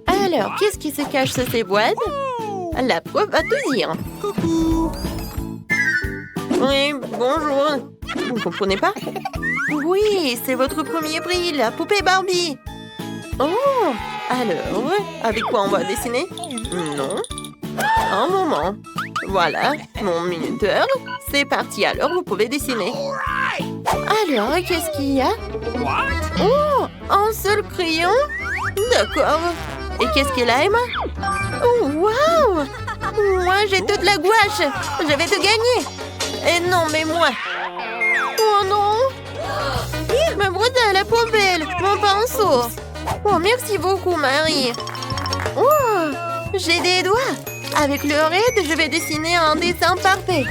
Alors, qu'est-ce qui se cache sous ces boîtes? La preuve va tout dire. Oui, bonjour. Vous ne comprenez pas? Oui, c'est votre premier prix, la poupée Barbie. Oh, alors, avec quoi on va dessiner? Non. Un moment. Voilà, mon minuteur. C'est parti, alors vous pouvez dessiner. Alors, qu'est-ce qu'il y a? Oh, un seul crayon? D'accord. Et qu'est-ce qu'elle a, Emma? Oh, waouh! Moi, j'ai toute la gouache. Je vais te gagner. Et non, mais moi. Oh non! Je me brode à la poubelle, mon pinceau. Oh, merci beaucoup, Marie. Oh, j'ai des doigts. Avec le raid, je vais dessiner un dessin parfait.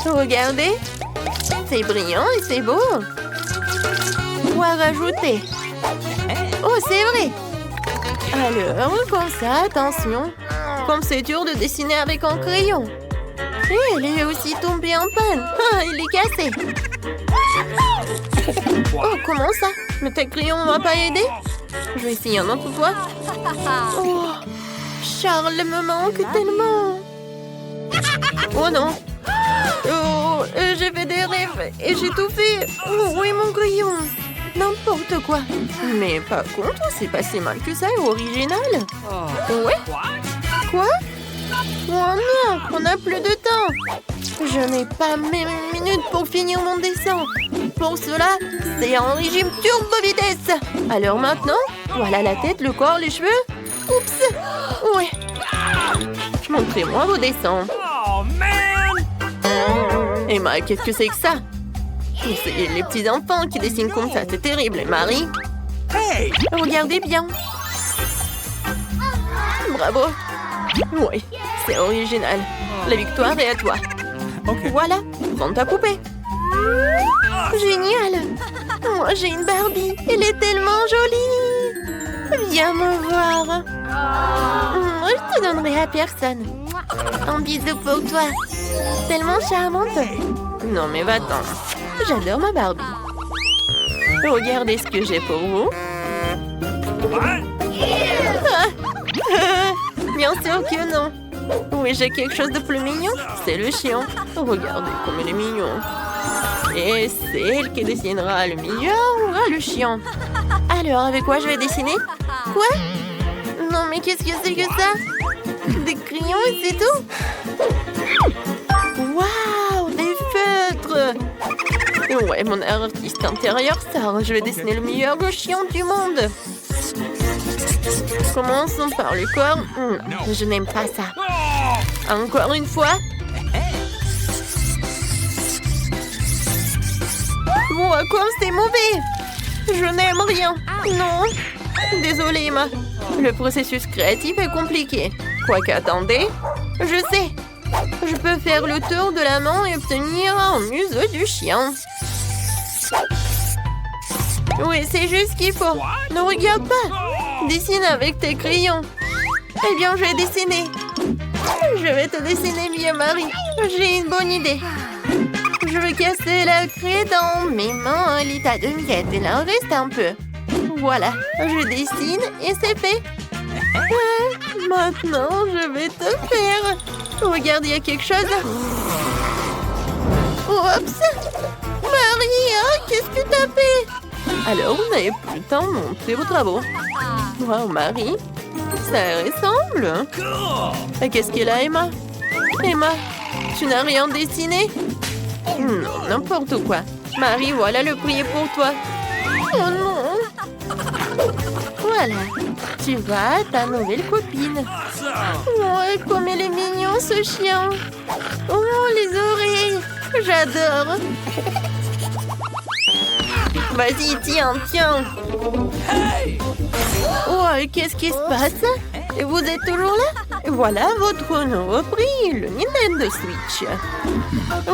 Regardez. C'est brillant et c'est beau. Quoi rajouter? Oh, c'est vrai. Alors, comme ça, attention. Comme c'est dur de dessiner avec un crayon. Et elle est aussi tombée en panne. Ah, il est cassé. Oh, comment ça? Mais tes crayons ne m'ont pas aidé? Je vais essayer un autre fois. Oh, Charles me manque tellement. Oh non. Oh, j'ai fait des rêves et j'ai tout fait. Oh, où est mon crayon? N'importe quoi. Mais par contre, c'est pas si mal que ça et original. Ouais? Quoi? Oh non, on n'a plus de temps. Je n'ai pas mes minutes pour finir mon dessin. Pour cela, c'est un régime turbo vitesse. Alors maintenant, voilà la tête, le corps, les cheveux. Oups. Ouais. Montrez-moi vos dessins. Oh, man! Emma, qu'est-ce que c'est que ça? C'est les petits enfants qui dessinent comme ça, c'est terrible. Et Marie? Hey! Regardez bien. Bravo. Oui, c'est original. La victoire est à toi. OK. Voilà, prends ta poupée. Génial. Moi, j'ai une Barbie. Elle est tellement jolie. Viens me voir. Moi, je te donnerai à personne. Un bisou pour toi. Tellement charmante. Non, mais va-t'en. J'adore ma Barbie. Regardez ce que j'ai pour vous. Bien sûr que non. Oui, j'ai quelque chose de plus mignon. C'est le chien. Regardez comme il est mignon. Et c'est elle qui dessinera le meilleur ou le chien. Alors, avec quoi je vais dessiner? Quoi? Non, mais qu'est-ce que c'est que ça? Des crayons et c'est tout? Waouh, des feutres! Ouais, mon artiste intérieur sort. Je vais dessiner le meilleur chien du monde. Commençons par le corps. Non, je n'aime pas ça. Encore une fois. Oh, comme c'est mauvais. Je n'aime rien. Non. Désolée, Emma. Le processus créatif est compliqué. Quoique, attendez. Je sais. Je peux faire le tour de la main et obtenir un museau du chien. Oui, c'est juste ce qu'il faut. Ne regarde pas. Dessine avec tes crayons. Eh bien, je vais dessiner. Je vais te dessiner mieux, Marie. J'ai une bonne idée. Je vais casser la craie dans mes mains à l'état de miettes. Il en reste un peu. Voilà, je dessine et c'est fait. Maintenant, je vais te faire. Regarde, il y a quelque chose. Oups! Marie, qu'est-ce que t'as fait? Alors, vous n'avez plus le temps de montrer vos travaux. Wow, Marie, ça ressemble. Et qu'est-ce qu'elle a, Emma? Emma, tu n'as rien dessiné? Non, n'importe quoi. Marie, voilà le prix pour toi. Oh non! Voilà, tu vas à ta nouvelle copine. Oh, comme il est mignon ce chien. Oh, les oreilles. J'adore. Vas-y, tiens, tiens. Oh, qu'est-ce qui se passe? Vous êtes toujours là? Voilà votre nouveau prix, le Nintendo Switch.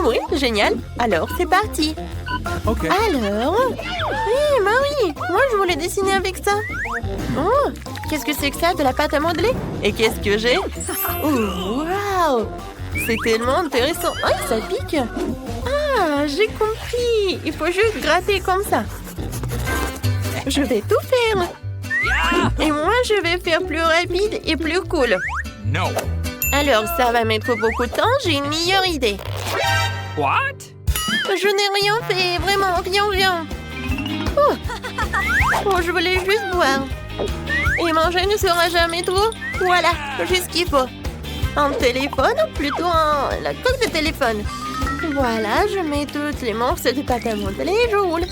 Oui, génial. Alors, c'est parti. OK. Alors... Hé, Marie, moi je voulais dessiner avec ça. Oh, qu'est-ce que c'est que ça? De la pâte à modeler? Et qu'est-ce que j'ai? Oh, waouh! C'est tellement intéressant. Ah, ça pique. Ah, j'ai compris. Il faut juste gratter comme ça. Je vais tout faire. je vais faire plus rapide et plus cool. No. Alors, ça va mettre beaucoup de temps, j'ai une meilleure idée. What? Je n'ai rien fait, vraiment, rien. Oh, je voulais juste boire. Et manger ne sera jamais trop. Voilà, juste ce qu'il faut. Un téléphone, plutôt la coque de téléphone. Voilà, je mets toutes les morceaux de pâte à modeler et je roule.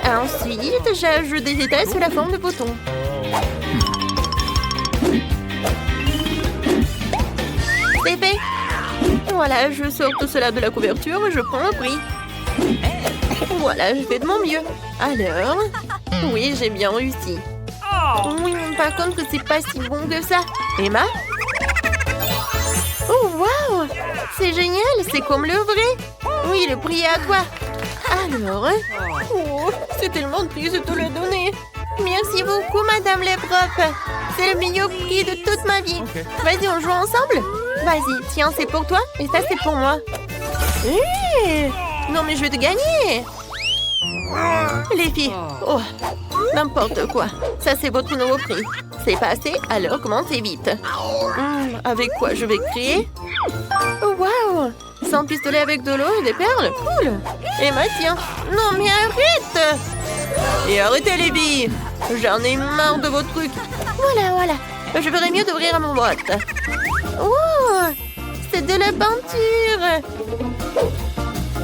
Ensuite, j'ajoute des étoiles sous la forme de boutons. C'est fait. Voilà, je sors tout cela de la couverture et je prends un prix. Voilà, je fais de mon mieux. Alors, oui, j'ai bien réussi. Oui, mais par contre, c'est pas si bon que ça. Emma? Oh, waouh! C'est génial, c'est comme le vrai. Oui, le prix est à toi. Alors, oh, c'est tellement triste de te le donner. Merci beaucoup, Madame le prof. C'est le meilleur prix de toute ma vie. Okay. Vas-y, on joue ensemble? Vas-y, tiens, c'est pour toi et ça, c'est pour moi. Non, mais je vais te gagner. Les filles, oh, n'importe quoi. Ça, c'est votre nouveau prix. C'est passé, alors commencez vite. Avec quoi je vais crier? Oh, waouh! Sans pistolet avec de l'eau et des perles? Cool! Et tiens. Non, mais arrête! Et arrêtez les billes! J'en ai marre de vos trucs. Voilà. Je ferais mieux d'ouvrir mon boîte. Oh! C'est de la peinture!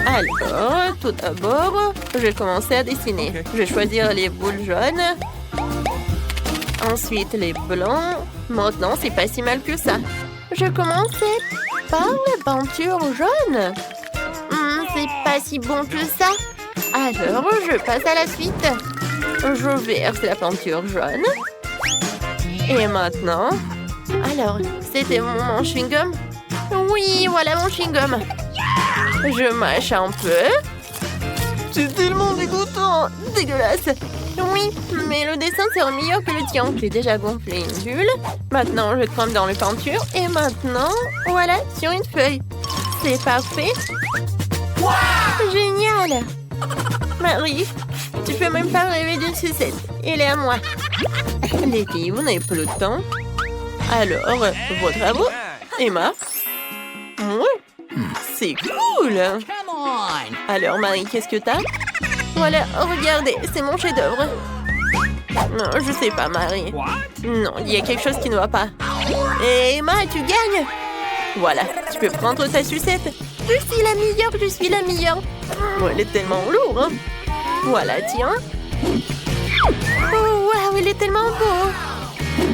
Alors, tout d'abord, je vais commencer à dessiner. Okay. Je vais choisir les boules jaunes. Ensuite, les blancs. Maintenant, c'est pas si mal que ça. Je commençais par la peinture jaune. C'est pas si bon que ça. Alors, je passe à la suite. Je verse la peinture jaune. Et maintenant... Alors, c'était mon chewing-gum? Oui, voilà mon chewing-gum. Je mâche un peu. C'est tellement dégoûtant. Dégueulasse. Oui, mais le dessin sera meilleur que le tien. J'ai déjà gonflé une bulle. Maintenant, je trempe dans les peintures. Et maintenant, voilà, sur une feuille. C'est parfait. Génial. Marie, tu peux même pas rêver d'une sucette. Elle est à moi. Les filles, vous n'avez plus de temps. Alors, vos travaux? Emma? Oui. C'est cool. Alors, Marie, qu'est-ce que t'as? Voilà, regardez, c'est mon chef-d'œuvre. Non, je sais pas, Marie. Non, il y a quelque chose qui ne va pas. Et Emma, tu gagnes. Voilà, tu peux prendre ta sucette. Je suis la meilleure. Oh, elle est tellement lourde, hein. Voilà, tiens. Oh, waouh, il est tellement beau.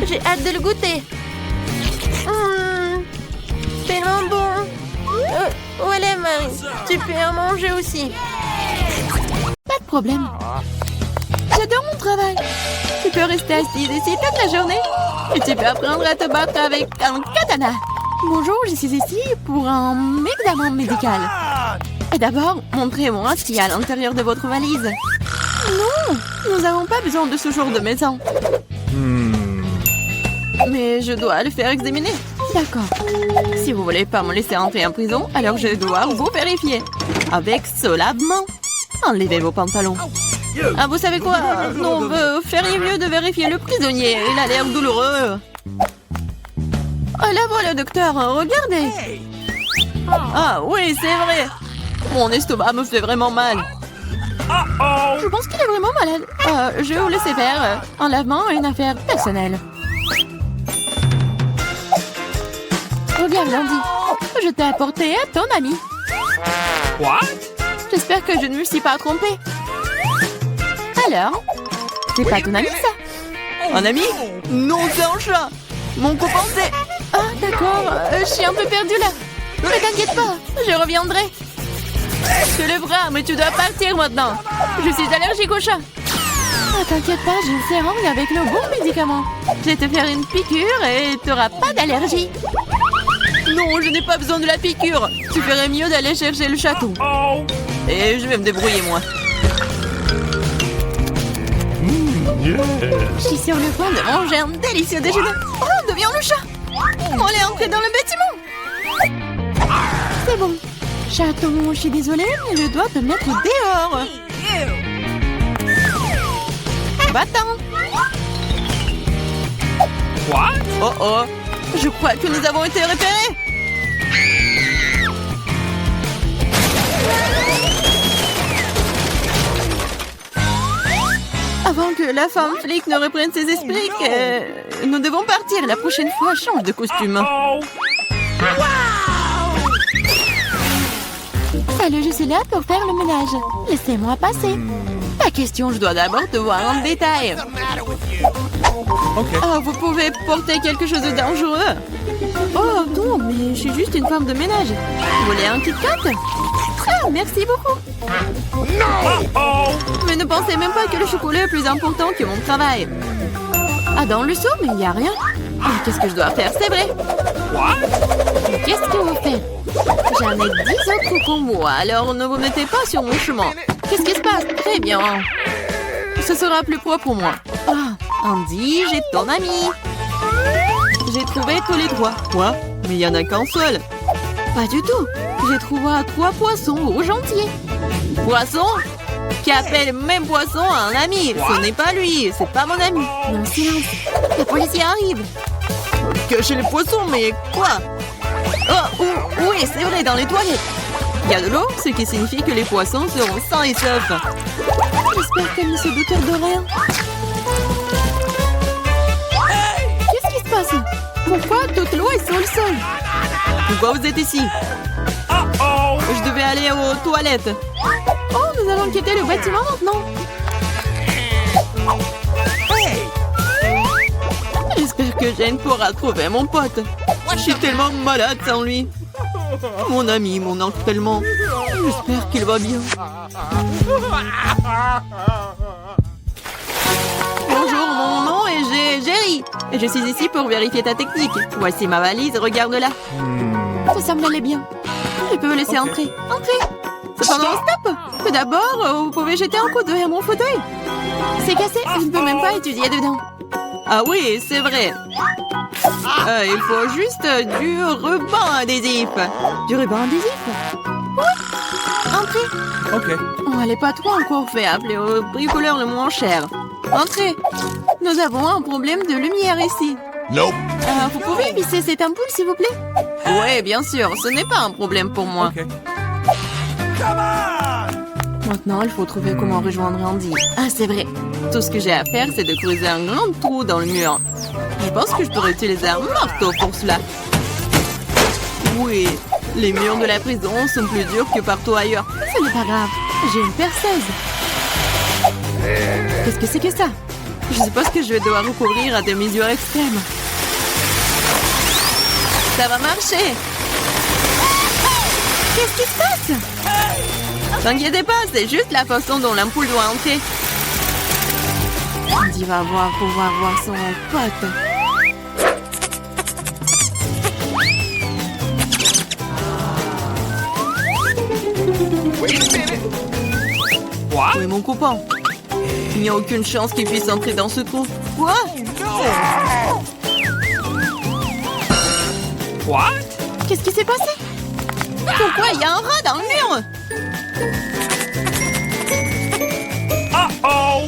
J'ai hâte de le goûter. Tellement bon. Voilà, Marie. Tu peux en manger aussi. Pas de problème. J'adore mon travail. Tu peux rester assise ici toute la journée. Et tu peux apprendre à te battre avec un katana. Bonjour, je suis ici pour un examen médical. Et d'abord, montrez-moi ce qu'il y a à l'intérieur de votre valise. Non, nous n'avons pas besoin de ce genre de médecin. Mais je dois le faire examiner. D'accord. Si vous voulez pas me laisser entrer en prison, alors je dois vous vérifier. Avec ce lavement. Enlevez vos pantalons. Ah, vous savez quoi? Non, vous feriez mieux de vérifier le prisonnier. Il a l'air douloureux. Oh, là voilà, docteur. Regardez. Ah, oui, c'est vrai. Mon estomac me fait vraiment mal. Je pense qu'il est vraiment malade. Je vais vous laisser faire. Un lavement est une affaire personnelle. Regarde, Andy. Je t'ai apporté à ton ami. What? J'espère que je ne me suis pas trompée. Alors, c'est pas ton ami, ça? Un ami? Non, c'est un chat. Mon copain, c'est... Ah, d'accord. Je suis un peu perdue, là. Ne t'inquiète pas, je reviendrai. Je te le bras, mais tu dois partir maintenant. Je suis allergique au chat. Ah, t'inquiète pas, j'ai une seringue avec le bon médicament. Je vais te faire une piqûre et tu n'auras pas d'allergie. Non, je n'ai pas besoin de la piqûre. Tu ferais mieux d'aller chercher le chaton. Et je vais me débrouiller, moi. Je suis sur le point de manger un délicieux déjeuner. Oh, deviens le chat. On est entré dans le bâtiment. C'est bon. Chaton, je suis désolée, mais je dois te mettre dehors. Va-t'en. What? Oh oh, je crois que nous avons été repérés. Avant que la femme flic ne reprenne ses esprits, nous devons partir. La prochaine fois, change de costume. Oh. Salut, je suis là pour faire le ménage. Laissez-moi passer. Pas question, je dois d'abord te voir en détail. Okay. Oh, vous pouvez porter quelque chose de dangereux. Oh non, mais je suis juste une femme de ménage. Vous voulez un Kit Kat? Ah, merci beaucoup. Oh. Mais ne pensez même pas que le chocolat est plus important que mon travail. Ah, dans le seau, mais il n'y a rien. Ah, qu'est-ce que je dois faire? C'est vrai. What? Qu'est-ce que vous faites? J'en ai 10 autres pour moi, alors ne vous mettez pas sur mon chemin. Qu'est-ce qui se passe? Très bien. Ce sera plus propre pour moi. Ah, Andy, j'ai ton ami. J'ai trouvé tous les 3. Quoi? Mais il n'y en a qu'un seul. Pas du tout. J'ai trouvé 3 poissons rouges entiers. Poisson? Qui appelle même poisson à un ami. Ce n'est pas lui, c'est pas mon ami. Non, silence. Les policiers arrivent. Cachez les poissons, mais quoi? Oh, oui, c'est vrai, dans les toilettes. Il y a de l'eau, ce qui signifie que les poissons seront sains et saufs. J'espère qu'elle ne se doute de rien. Qu'est-ce qui se passe? Pourquoi toute l'eau est sur le sol? Pourquoi vous êtes ici? Oh. Je devais aller aux toilettes. Oh, nous allons quitter le bâtiment maintenant. J'espère que Jane pourra trouver mon pote. Je suis tellement malade sans lui. Mon ami, mon oncle tellement. J'espère qu'il va bien. Bonjour, mon nom est Jerry. Et je suis ici pour vérifier ta technique. Voici ma valise, regarde-la. Ça semble aller bien. Je peux vous laisser entrer. Entrez. Cependant, stop. Tout d'abord, vous pouvez jeter un coup d'œil à mon fauteuil. C'est cassé, je ne peux même pas étudier dedans. Ah oui, c'est vrai. Il faut juste du ruban adhésif. Du ruban adhésif? Oui. Entrez. Okay. Oh, elle n'est pas trop encore fait appeler au bricoleur le moins cher. Entrez. Nous avons un problème de lumière ici. Nope. Vous pouvez visser cette ampoule, s'il vous plaît? Oui, bien sûr. Ce n'est pas un problème pour moi. Okay. Maintenant, il faut trouver comment rejoindre Andy. Ah, c'est vrai. Tout ce que j'ai à faire, c'est de creuser un grand trou dans le mur. Je pense que je pourrais utiliser un marteau pour cela. Oui, les murs de la prison sont plus durs que partout ailleurs. Ce n'est pas grave. J'ai une perceuse. Qu'est-ce que c'est que ça? Je suppose que je vais devoir recourir à des mesures extrêmes. Ça va marcher. Qu'est-ce qui se passe? T'inquiétez pas, c'est juste la façon dont l'ampoule doit entrer. Andy va pouvoir voir son pote. What? Où est mon copain? Il n'y a aucune chance qu'il puisse entrer dans ce trou. Quoi? What? Qu'est-ce qui s'est passé? Pourquoi il y a un rat dans le mur? Oh.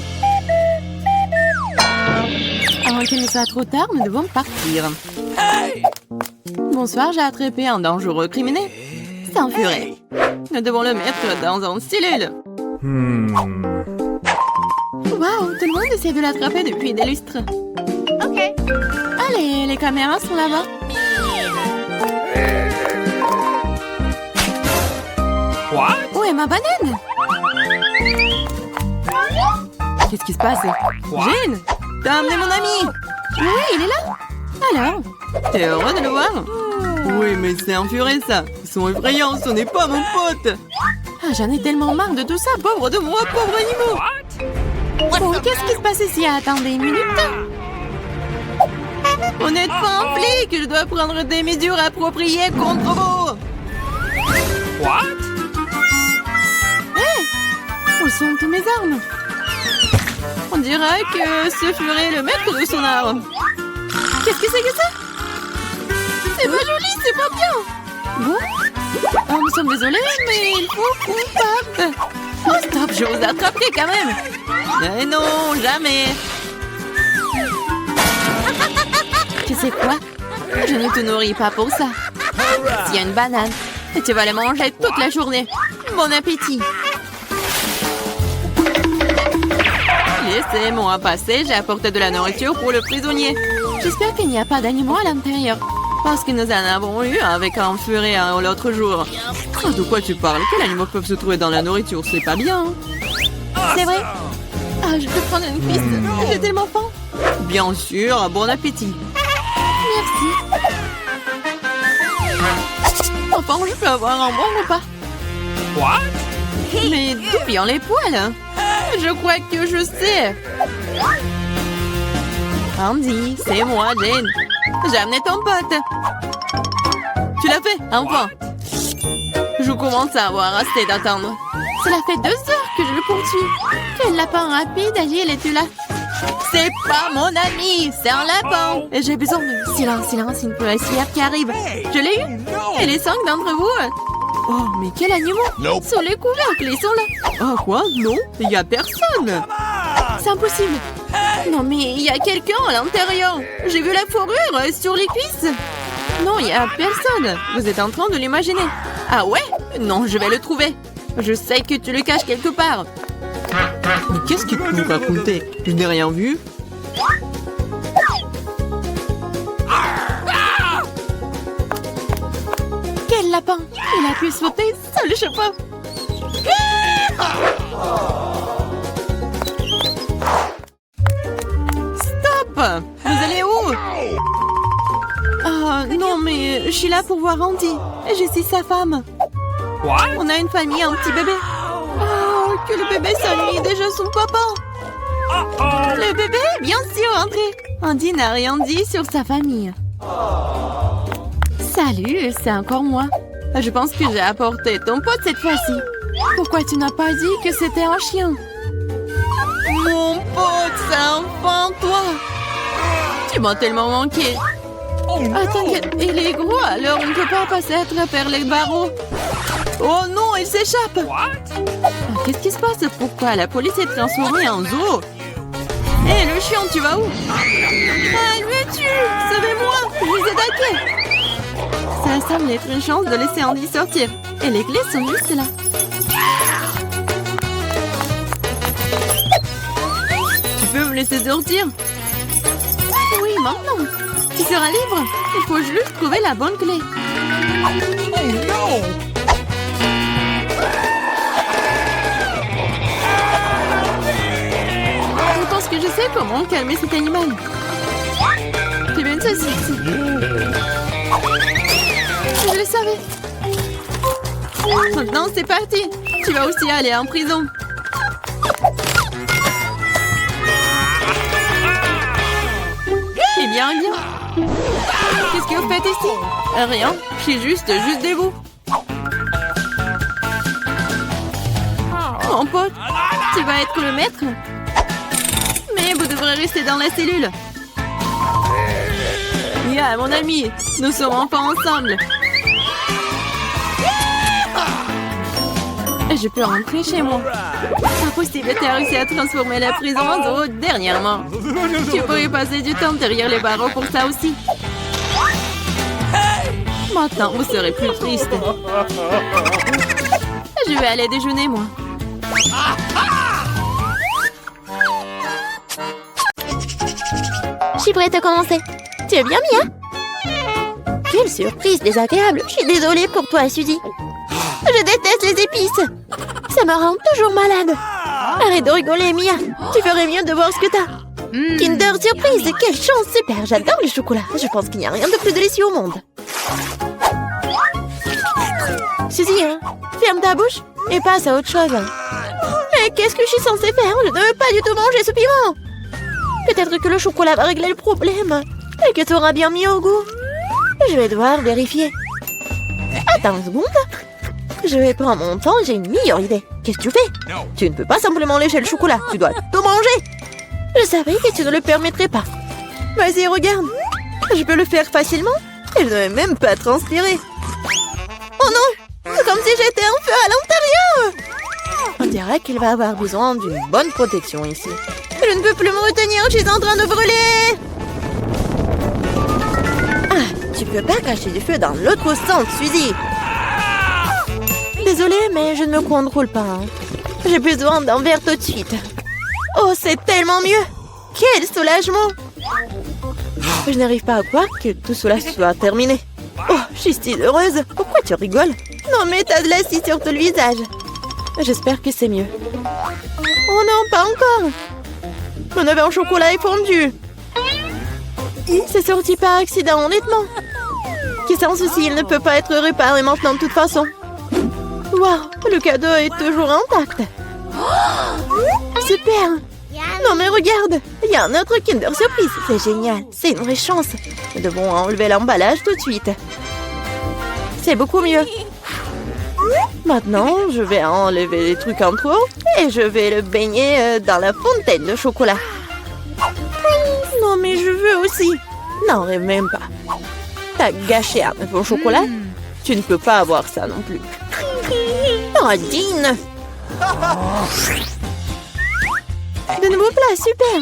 Avant qu'il ne soit trop tard, nous devons partir. Bonsoir, j'ai attrapé un dangereux criminel. C'est un furet. Nous devons le mettre dans une cellule. Waouh, tout le monde essaie de l'attraper depuis des lustres. Ok. Allez, les caméras sont là-bas. What? Où est ma banane? Qu'est-ce qui se passe? Jane, t'as amené mon ami? Oui, il est là. Alors, t'es heureux de le voir? Oui, mais c'est un furet, ça. Ils sont effrayants, ce n'est pas mon pote. Ah, j'en ai tellement marre de tout ça, pauvre de moi, pauvre animal. What? Bon, qu'est-ce qui se passe ici? Attendez une minute. On n'est pas un flic, je dois prendre des mesures appropriées contre vous. What? Où sont toutes mes armes? On dirait que ce furet est le maître de son art. Qu'est-ce que c'est que ça? C'est pas joli, c'est pas bien. Bon, oh, nous sommes désolés, mais il faut coupable. Oh stop, je vous attraperai quand même. Mais non, jamais. sais quoi? Je ne te nourris pas pour ça. S'il y a une banane, tu vas la manger toute la journée. Bon appétit! Laissez-moi passer, j'ai apporté de la nourriture pour le prisonnier. J'espère qu'il n'y a pas d'animaux à l'intérieur. Parce que nous en avons eu avec un furet l'autre jour. Oh, de quoi tu parles? Quels animaux peuvent se trouver dans la nourriture? C'est pas bien. C'est vrai? Ah, je peux prendre une piste. J'ai tellement faim. Bien sûr, bon appétit. Merci. Enfin, je peux avoir un bon repas. What? Mais d'où viennent les poils? Je crois que je sais. Andy, c'est moi, Jane. J'ai amené ton pote. Tu l'as fait, enfin. Je commence à avoir assez d'attendre. Cela fait 2 heures que je le poursuis. Quel lapin rapide, agile es-tu là? C'est pas mon ami, c'est un lapin. Et j'ai besoin de... Silence, une policière qui arrive. Je l'ai eu. Et les 5 d'entre vous... Oh, mais quel animal! Nope. Sur les couvercles, ils sont là. Oh, quoi? Non, il n'y a personne. C'est impossible. Non, mais il y a quelqu'un à l'intérieur. J'ai vu la fourrure sur les cuisses. Non, il n'y a personne. Vous êtes en train de l'imaginer. Ah ouais? Non, je vais le trouver. Je sais que tu le caches quelque part. Mais qu'est-ce que tu nous racontais? Je n'ai rien vu. Quel lapin! Il a pu sauter seul, je sais pas. Stop! Vous allez où? Oh, non, mais je suis là pour voir Andy. Je suis sa femme. What? On a une famille, un petit bébé. Oh, que le bébé s'ennuie déjà son papa. Uh-oh. Le bébé, bien sûr, André. Andy n'a rien dit sur sa famille. Salut, c'est encore moi. Je pense que j'ai apporté ton pote cette fois-ci. Pourquoi tu n'as pas dit que c'était un chien? Mon pote, c'est enfin toi. Tu m'as tellement manqué. Ah, t'inquiète, il est gros, alors on ne peut pas passer à travers les barreaux. Oh non, il s'échappe. What? Ah, qu'est-ce qui se passe? Pourquoi la police est transformée en zoo? Hé, le chien, tu vas où? Ah, il me tue! Sauvez-moi! Je vous ai attaqué! Ça semble être une chance de laisser Andy sortir. Et les clés sont juste là. Tu peux me laisser sortir? Oui, maintenant. Tu seras libre. Il faut juste trouver la bonne clé. Oh non! Je pense que je sais comment calmer cet animal. Tu veux une saucisse? Je le savais. Maintenant, c'est parti. Tu vas aussi aller en prison. Eh bien, bien. Qu'est-ce que vous faites ici? Rien. Je suis juste debout. Mon pote, tu vas être le maître? Mais vous devrez rester dans la cellule. Yeah, mon ami, nous sommes enfin ensemble. Je peux rentrer chez moi. Impossible, tu as réussi à transformer la prison en zoo dernièrement. Tu pourrais passer du temps derrière les barreaux pour ça aussi. Maintenant, vous serez plus triste. Je vais aller déjeuner, moi. Je suis prête à commencer. Tu es bien, Mia? Quelle surprise désagréable. Je suis désolée pour toi, Suzy. Je déteste les épices. Ça me rend toujours malade. Arrête de rigoler, Mia. Tu ferais mieux de voir ce que t'as. Kinder Surprise, quelle chance, super. J'adore le chocolat. Je pense qu'il n'y a rien de plus délicieux au monde. Suzy, hein, ferme ta bouche et passe à autre chose. Mais qu'est-ce que je suis censée faire? Je ne veux pas du tout manger ce piment. Peut-être que le chocolat va régler le problème et que tu auras bien mis au goût. Je vais devoir vérifier. Attends une seconde. Je vais prendre mon temps, j'ai une meilleure idée. Qu'est-ce que tu fais? Tu ne peux pas simplement lécher le chocolat, tu dois tout manger. Je savais que tu ne le permettrais pas. Vas-y, regarde. Je peux le faire facilement et je ne vais même pas transpirer. Oh non! C'est comme si j'étais en feu à l'intérieur. On dirait qu'il va avoir besoin d'une bonne protection ici. Je ne peux plus me retenir, je suis en train de brûler. peux pas cacher du feu dans l'autre sens, Suzy. Désolée, mais je ne me contrôle pas. Hein. J'ai besoin d'un verre tout de suite. Oh, c'est tellement mieux. Quel soulagement. Je n'arrive pas à croire que tout cela soit terminé. Oh, je suis si heureuse. Pourquoi tu rigoles? Non, mais t'as de l'acide sur tout le visage. J'espère que c'est mieux. Oh non, pas encore. Mon oeuf en chocolat est fondu. C'est sorti par accident, honnêtement. Qui sans souci, il ne peut pas être réparé maintenant de toute façon. Waouh, le cadeau est toujours intact. Oh, super. Non mais regarde, il y a un autre Kinder Surprise. C'est génial, c'est une vraie chance. Nous devons enlever l'emballage tout de suite. C'est beaucoup mieux. Maintenant, je vais enlever les trucs en trop et je vais le baigner dans la fontaine de chocolat. Non mais je veux aussi. Non, rêve même pas. T'as gâché un œuf au chocolat? Tu ne peux pas avoir ça non plus. Oh, Dean! De nouveaux plats, super!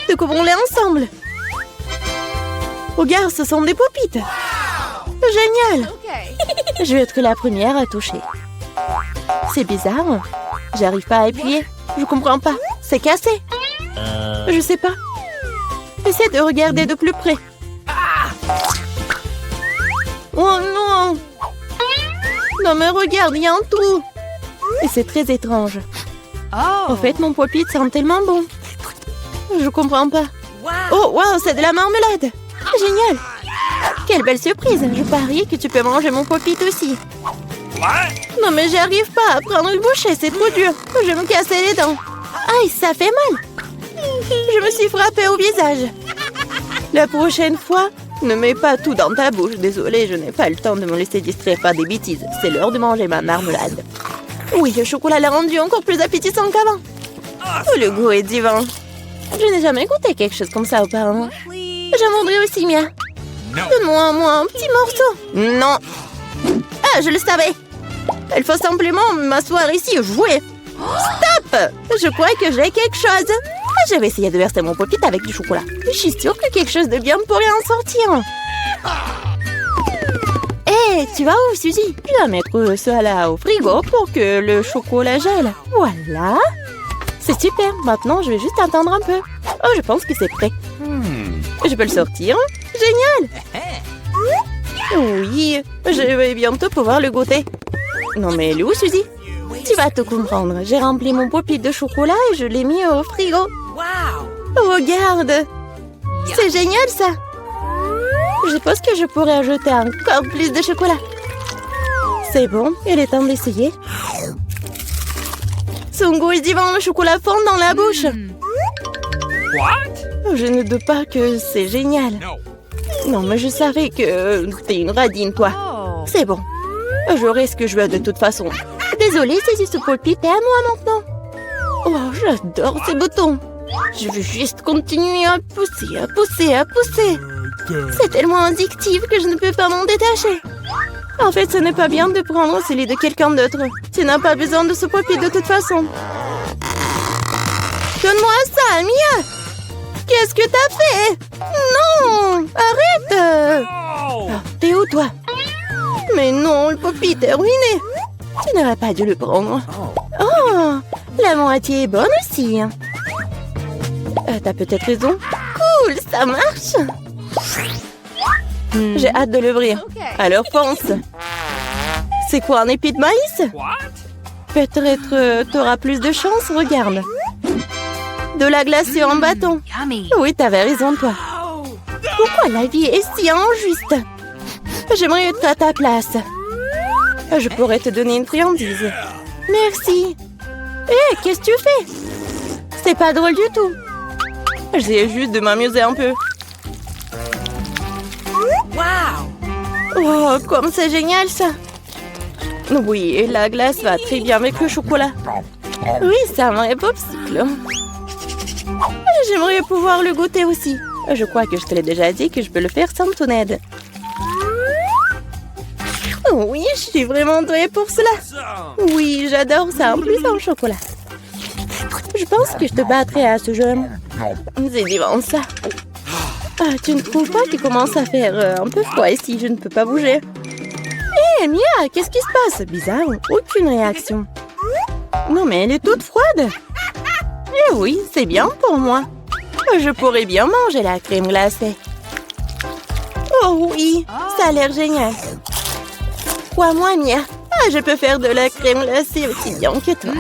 Découvrons-les ensemble. Regarde, ce sont des popites. Génial! Je vais être la première à toucher. C'est bizarre. J'arrive pas à appuyer. Je comprends pas. C'est cassé. Je sais pas. Essaie de regarder de plus près. Oh non! Non mais regarde, il y a un trou. Et c'est très étrange. En fait, mon pop-it sent tellement bon. Je comprends pas. Oh, wow, c'est de la marmelade. Génial. Quelle belle surprise. Je parie que tu peux manger mon pop-it aussi. Non mais j'arrive pas à prendre une bouchée, c'est trop dur. Je vais me casser les dents. Aïe, ça fait mal. Je me suis frappée au visage. La prochaine fois, ne mets pas tout dans ta bouche. Désolée, je n'ai pas le temps de me laisser distraire par des bêtises. C'est l'heure de manger ma marmelade. Oui, le chocolat l'a rendu encore plus appétissant qu'avant. Oh, le goût est divin. Je n'ai jamais goûté quelque chose comme ça auparavant. J'en voudrais aussi, Mia. Donne-moi un petit morceau. Non. Ah, je le savais. Il faut simplement m'asseoir ici et jouer. Stop! Je crois que j'ai quelque chose. Je vais essayer de verser mon pop-it avec du chocolat. Je suis sûre que quelque chose de bien pourrait en sortir. Hé, tu vas où, Suzy? Je vais mettre ça là au frigo pour que le chocolat gèle. Voilà. C'est super. Maintenant, je vais juste attendre un peu. Oh, je pense que c'est prêt. Je peux le sortir. Génial. Oui, je vais bientôt pouvoir le goûter. Non mais elle est où, Suzy? Tu vas tout comprendre. J'ai rempli mon pop-it de chocolat et je l'ai mis au frigo. Regarde. C'est génial, ça. Je pense que je pourrais ajouter encore plus de chocolat. C'est bon, il est temps d'essayer. Son goût est divin, le chocolat fond dans la bouche. Je ne doute pas que c'est génial. Non, mais je savais que t'es une radine, toi. C'est bon. J'aurai ce que je veux de toute façon. Désolée, c'est ce pop-it est à moi maintenant. Oh, j'adore ces boutons. Je veux juste continuer à pousser, à pousser, à pousser. C'est tellement addictif que je ne peux pas m'en détacher. En fait, ce n'est pas bien de prendre celui de quelqu'un d'autre. Tu n'as pas besoin de ce pop-it de toute façon. Donne-moi ça, Mia. Qu'est-ce que t'as fait? Non! Arrête! Oh, t'es où, toi? Mais non, le pop-it est ruiné. Tu n'aurais pas dû le prendre. Oh! La moitié est bonne aussi. T'as peut-être raison. Cool, ça marche. J'ai hâte de l'ouvrir. Alors fonce. C'est quoi, un épi de maïs? Peut-être t'auras plus de chance, regarde. De la glace sur un bâton. Oui, t'avais raison, toi. Pourquoi la vie est si injuste? J'aimerais être à ta place. Je pourrais te donner une friandise. Merci. Hé, qu'est-ce que tu fais? C'est pas drôle du tout. J'essaie juste de m'amuser un peu. Oh, comme c'est génial, ça. Oui, la glace va très bien avec le chocolat. Oui, c'est un vrai popsicle. J'aimerais pouvoir le goûter aussi. Je crois que je te l'ai déjà dit que je peux le faire sans ton aide. Oui, je suis vraiment douée pour cela. Oui, j'adore ça, en plus en chocolat. Je pense que je te battrai à ce jeu. C'est divin, ça. Ah, tu ne trouves pas qu'il commence à faire un peu froid ici? Je ne peux pas bouger. Hé, Mia, qu'est-ce qui se passe? Bizarre, aucune réaction. Non, mais elle est toute froide. Eh oui, c'est bien pour moi. Je pourrais bien manger la crème glacée. Oh oui, ça a l'air génial. Crois-moi, Mia. Ah, je peux faire de la crème glacée aussi bien que toi.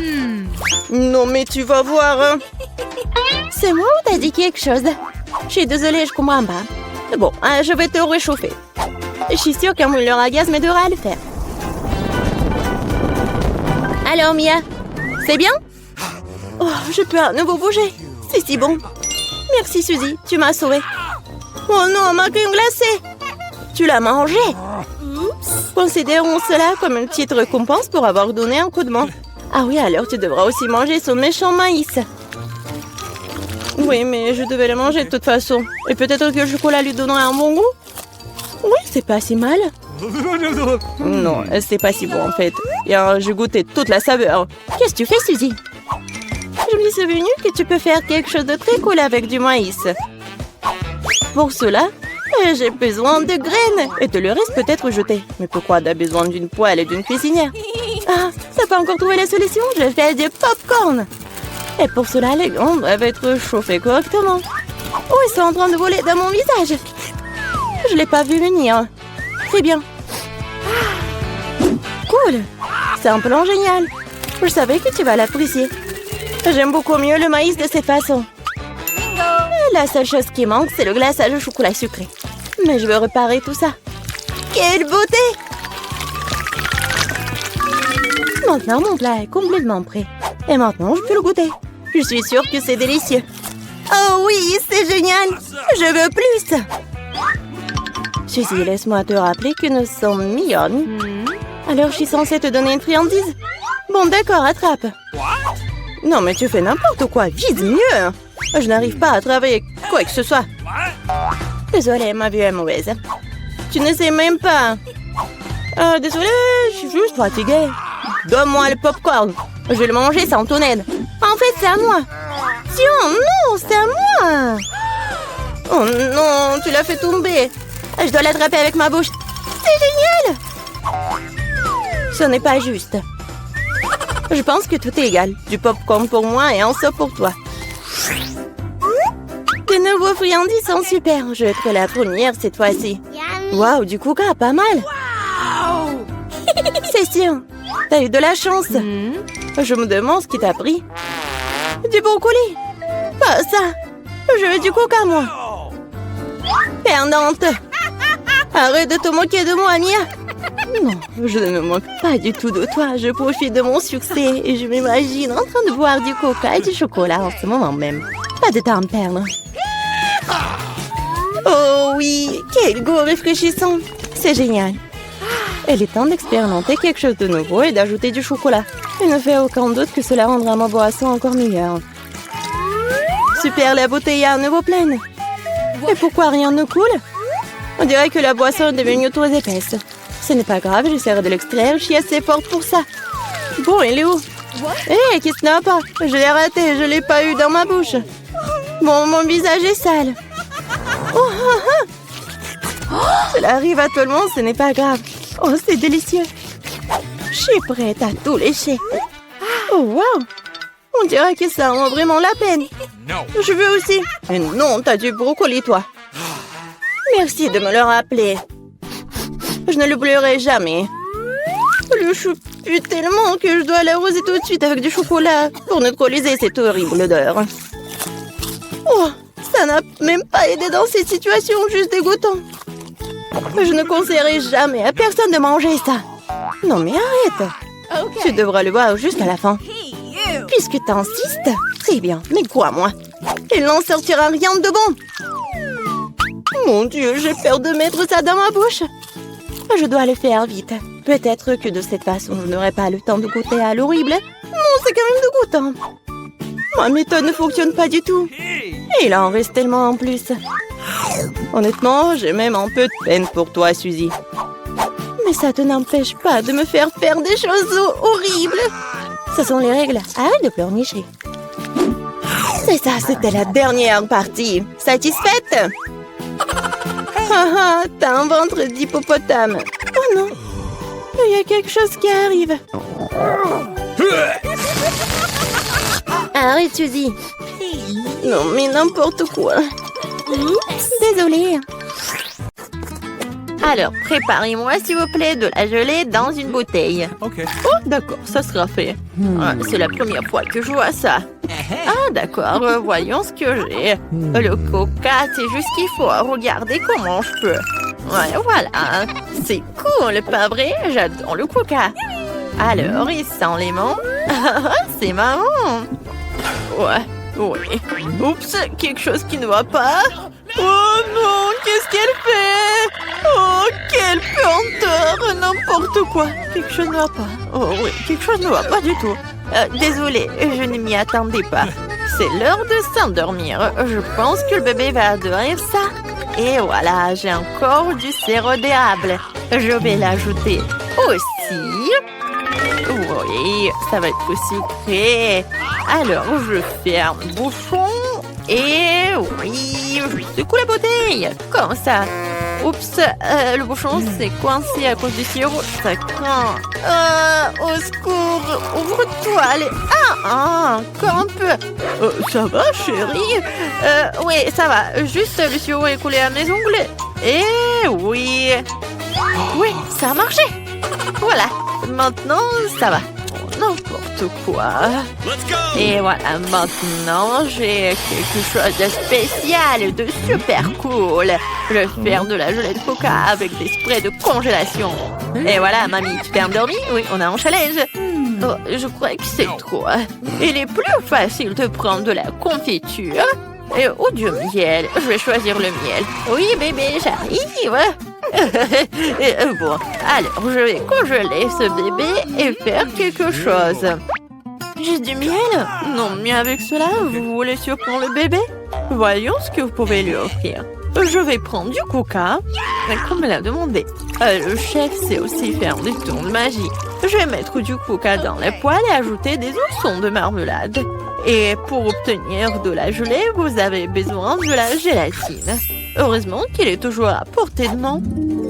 Non, mais tu vas voir. Hein. C'est moi ou t'as dit quelque chose? Je suis désolée, je comprends pas. Bon, je vais te réchauffer. Je suis sûre qu'un mouleur à gaz m'aidera à le faire. Alors, Mia, c'est bien? Oh, je peux à nouveau bouger. C'est si bon. Merci, Suzy, tu m'as sauvée. Oh non, ma crème glacée! Tu l'as mangée? Considérons cela comme une petite récompense pour avoir donné un coup de main. Ah oui, alors tu devras aussi manger ce méchant maïs. Oui, mais je devais le manger de toute façon. Et peut-être que le chocolat lui donnerait un bon goût? Oui, c'est pas si mal. Non, c'est pas si bon en fait. Et j'ai goûté toute la saveur. Qu'est-ce que tu fais, Suzy? Je me suis souvenu que tu peux faire quelque chose de très cool avec du maïs. Pour cela, j'ai besoin de graines. Et te le reste peut-être jeté. Mais pourquoi t'as besoin d'une poêle et d'une cuisinière? Ah, t'as pas encore trouvé la solution? Je fais du popcorn. Et pour cela, les graines doivent être chauffées correctement. Oh, ils sont en train de voler dans mon visage. Je l'ai pas vu venir. Très bien. Cool. C'est un plan génial. Je savais que tu vas l'apprécier. J'aime beaucoup mieux le maïs de cette façon. La seule chose qui manque, c'est le glaçage au chocolat sucré. Mais je veux réparer tout ça. Quelle beauté! Maintenant, mon plat est complètement prêt. Et maintenant, je peux le goûter. Je suis sûre que c'est délicieux. Oh oui, c'est génial! Je veux plus! Suzy, laisse-moi te rappeler que nous sommes mignonnes. Alors, je suis censée te donner une friandise? Bon, d'accord, attrape. Non, mais tu fais n'importe quoi. Vise mieux! Je n'arrive pas à travailler quoi que ce soit. Désolée, ma vue est mauvaise. Tu ne sais même pas. Désolée, je suis juste fatiguée. Donne-moi le popcorn. Je vais le manger sans ton aide. En fait, c'est à moi. Tiens, non, c'est à moi. Oh non, tu l'as fait tomber. Je dois l'attraper avec ma bouche. C'est génial. Ce n'est pas juste. Je pense que tout est égal. Du popcorn pour moi et un seau pour toi. Tes nouveaux friandises sont super. Je vais être la première cette fois-ci. Waouh, du coca, pas mal. C'est sûr. T'as eu de la chance. Je me demande ce qui t'a pris. Du brocoli. Pas ça. Je veux du coca, moi. Perdante. Arrête de te moquer de moi, Mia. Non, je ne me moque pas du tout de toi. Je profite de mon succès et je m'imagine en train de boire du coca et du chocolat en ce moment même. Pas de temps à perdre. Oh oui, quel goût rafraîchissant. C'est génial. Il est temps d'expérimenter quelque chose de nouveau et d'ajouter du chocolat. Il ne fait aucun doute que cela rendra ma boisson encore meilleure. Super, la bouteille est à nouveau pleine. Et pourquoi rien ne coule? On dirait que la boisson est devenue trop épaisse. Ce n'est pas grave, j'essaierai de l'extraire. Je suis assez forte pour ça. Bon, il est où? Hé, qui se n'a pas? Je l'ai raté, je l'ai pas eu dans ma bouche. Bon, mon visage est sale. Cela arrive à tout le monde, ce n'est pas grave. Oh, c'est délicieux. Je suis prête à tout lécher. Oh, wow. On dirait que ça en vaut vraiment la peine. Je veux aussi. Mais non, t'as du brocoli, toi. Merci de me le rappeler. Je ne l'oublierai jamais. Le chou pue tellement que je dois l'arroser tout de suite avec du chocolat pour neutraliser cette horrible odeur. Oh, ça n'a même pas aidé dans cette situation juste dégoûtante. Je ne conseillerais jamais à personne de manger ça. Non mais arrête. Tu devras le boire jusqu'à la fin. Puisque t'insistes, très bien, mais crois-moi, il n'en sortira rien de bon. Mon Dieu, j'ai peur de mettre ça dans ma bouche. Je dois le faire vite. Peut-être que de cette façon, je n'aurai pas le temps de goûter à l'horrible. Non, c'est quand même dégoûtant. Ma méthode ne fonctionne pas du tout. Et il en reste tellement en plus. Honnêtement, j'ai même un peu de peine pour toi, Suzy. Mais ça te n'empêche pas de me faire des choses horribles. Ce sont les règles. Arrête de pleurnicher. C'est ça, c'était la dernière partie. Satisfaite? Ah, t'as un ventre d'hippopotame. Oh non, il y a quelque chose qui arrive. Arrête, Suzy. Non, mais n'importe quoi. Désolée. Alors, préparez-moi, s'il vous plaît, de la gelée dans une bouteille. Okay. Oh, d'accord, ça sera fait. Ah, c'est la première fois que je vois ça. Ah, d'accord, voyons ce que j'ai. Le coca, c'est juste ce qu'il faut. Regardez comment je peux. Ouais, voilà. C'est cool, pas vrai? J'adore le coca. Alors, il sent les menthes. C'est marrant. Ouais, oui. Oups, quelque chose qui ne va pas. Oh non, qu'est-ce qu'elle fait? Oh, quelle pesanteur, n'importe quoi. Quelque chose ne va pas. Oh oui, quelque chose ne va pas du tout. Désolée, je ne m'y attendais pas. C'est l'heure de s'endormir. Je pense que le bébé va adorer ça. Et voilà, j'ai encore du sirop d'érable. Je vais l'ajouter aussi. Oui, ça va être sucré. Alors, je ferme le bouchon. Et oui, je secoue la bouteille. Comme ça. Oups, le bouchon s'est coincé à cause du sirop. Ça craint. Au secours, ouvre-toi. Allez. Encore un peu. Ça va, chérie? Oui, ça va. Juste le sirop est coulé à mes ongles. Et oui. Oui, ça a marché. Voilà. Maintenant, ça va. N'importe quoi. Et voilà, maintenant, j'ai quelque chose de spécial, de super cool. Je vais faire de la gelée de coca avec des sprays de congélation. Et voilà, mamie, tu t'es endormie? Oui, on a un challenge. Oh, je crois que c'est trop. Il est plus facile de prendre de la confiture ou du miel. Je vais choisir le miel. Oui, bébé, j'arrive. Bon, alors je vais congeler ce bébé et faire quelque chose. J'ai du miel? Non, mais avec cela, vous voulez surprendre le bébé? Voyons ce que vous pouvez lui offrir. Je vais prendre du coca, comme me l'a demandé. Le chef sait aussi faire des tours de magie. Je vais mettre du coca dans la poêle et ajouter des oursons de marmelade. Et pour obtenir de la gelée, vous avez besoin de la gélatine. Heureusement qu'il est toujours à portée de main.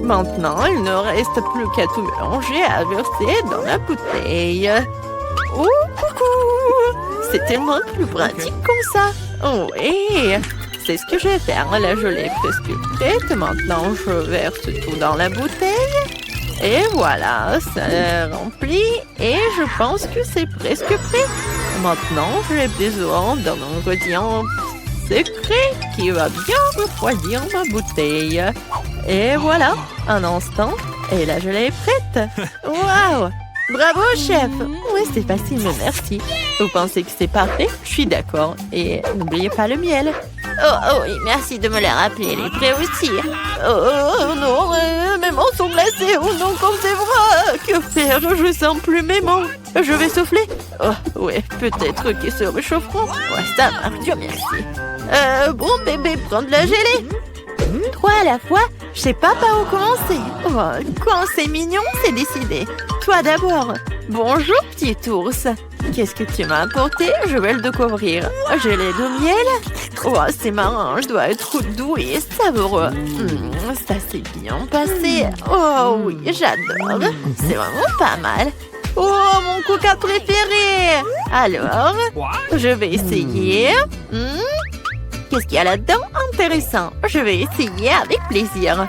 Maintenant, il ne reste plus qu'à tout mélanger et à verser dans la bouteille. Oh, coucou! C'est tellement plus pratique comme ça. Oh, oui, c'est ce que je vais faire. La gelée est presque prête. Maintenant, je verse tout dans la bouteille. Et voilà, ça est rempli. Et je pense que c'est presque prêt. Maintenant, j'ai besoin d'un ingrédient secret qui va bien refroidir ma bouteille. Et voilà, un instant, et la gelée est prête. Waouh! Bravo, chef! Oui, c'est facile, mais merci. Vous pensez que c'est parfait? Je suis d'accord. Et n'oubliez pas le miel. Oh oui, merci de me le rappeler. Il est prêt aussi. Oh non, mes mains sont glacées. Oh non, comme c'est vrai. Que faire? Je sens plus mes mains. Je vais souffler. Oh, oui, peut-être qu'ils se réchaufferont. Ouais, ça marche, Dieu merci. Bon, bébé, prends de la gelée. 3 à la fois? Je sais pas par où commencer. Oh, quand c'est mignon, c'est décidé. Toi d'abord. Bonjour, petit ours. Qu'est-ce que tu m'as apporté? Je vais le découvrir. Gelée de miel? Oh, c'est marrant, je dois être doux et savoureux. Ça s'est bien passé. Oh oui, j'adore. C'est vraiment pas mal. Oh, mon coca préféré. Alors, je vais essayer. Qu'est-ce qu'il y a là-dedans? Intéressant. Je vais essayer avec plaisir.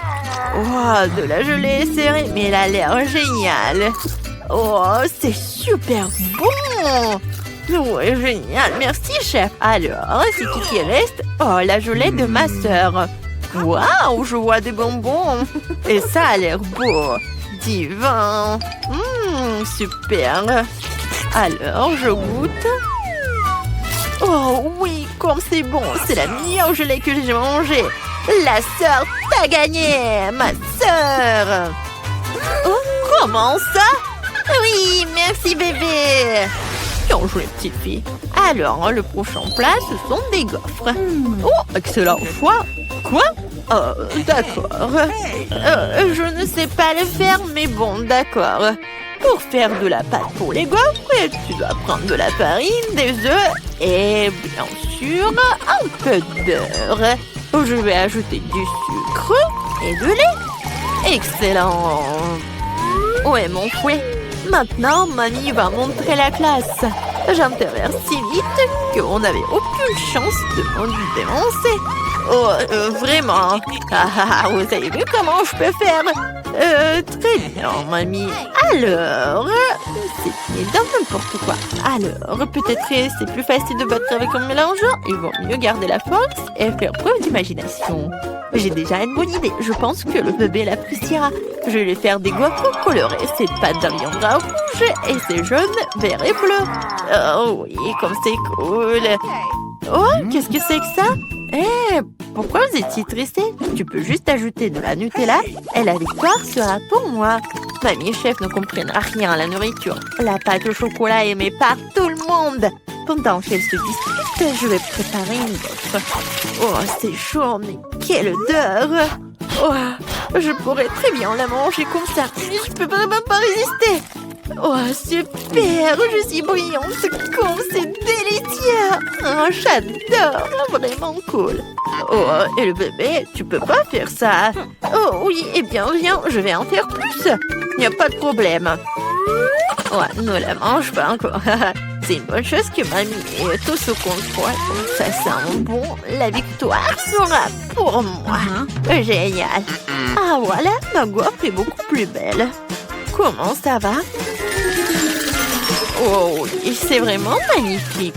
Oh, de la gelée serrée, mais elle a l'air géniale. Oh, c'est super bon. Ouais, génial. Merci, chef. Alors, c'est tout qui reste. Oh, la gelée de ma sœur. Waouh, je vois des bonbons. Et ça a l'air beau. Divin. Super. Alors, je goûte. Oh oui, comme c'est bon. C'est la meilleure gelée que j'ai mangée. La sœur, t'as gagné. Ma sœur. Oh, comment ça? Oui, merci bébé. Bien joué, petite fille. Alors, le prochain plat, ce sont des gaufres. Oh, excellent choix. Quoi? D'accord. Je ne sais pas le faire, mais bon, d'accord. Pour faire de la pâte pour les gaufres, tu dois prendre de la farine, des œufs et bien sûr un peu de beurre. Je vais ajouter du sucre Et de lait. Excellent. Ouais, mon fouet. Maintenant, mamie va montrer la classe. J'interviens si vite qu'on n'avait aucune chance de me dénoncer. Oh, vraiment. Vous avez vu comment je peux faire? Très bien, mamie. Alors, c'est dans n'importe quoi. Alors, peut-être c'est plus facile de battre avec un mélangeant. Il vaut mieux garder la force et faire preuve d'imagination. J'ai déjà une bonne idée. Je pense que le bébé l'appréciera. Je vais lui faire des gaufres colorés. Cette pâte deviendra rouge et ses jaunes, vert et bleu. Oh oui, comme c'est cool. Oh, qu'est-ce que c'est que ça? Pourquoi vous étiez tressé? Tu peux juste ajouter de la Nutella et la victoire sera pour moi. Mamie et chef ne comprennent rien à la nourriture. La pâte au chocolat est aimée par tout le monde. Pendant qu'elle se dispute, je vais préparer une gaufre. Oh, c'est chaud, mais quelle odeur! Oh, je pourrais très bien la manger comme ça. Je peux vraiment pas résister. Oh, super! Je suis brillante comme c'est délicieux! Oh, j'adore! Vraiment cool! Oh, et le bébé, tu peux pas faire ça? Oh oui, eh bien, viens, je vais en faire plus! Il n'y a pas de problème. Ouais, ne la mange pas encore. C'est une bonne chose que mamie ait tout sous contrôle. Ça sent bon. La victoire sera pour moi. Génial! Ah, voilà, ma gaufre est beaucoup plus belle. Comment ça va? Oh, c'est vraiment magnifique.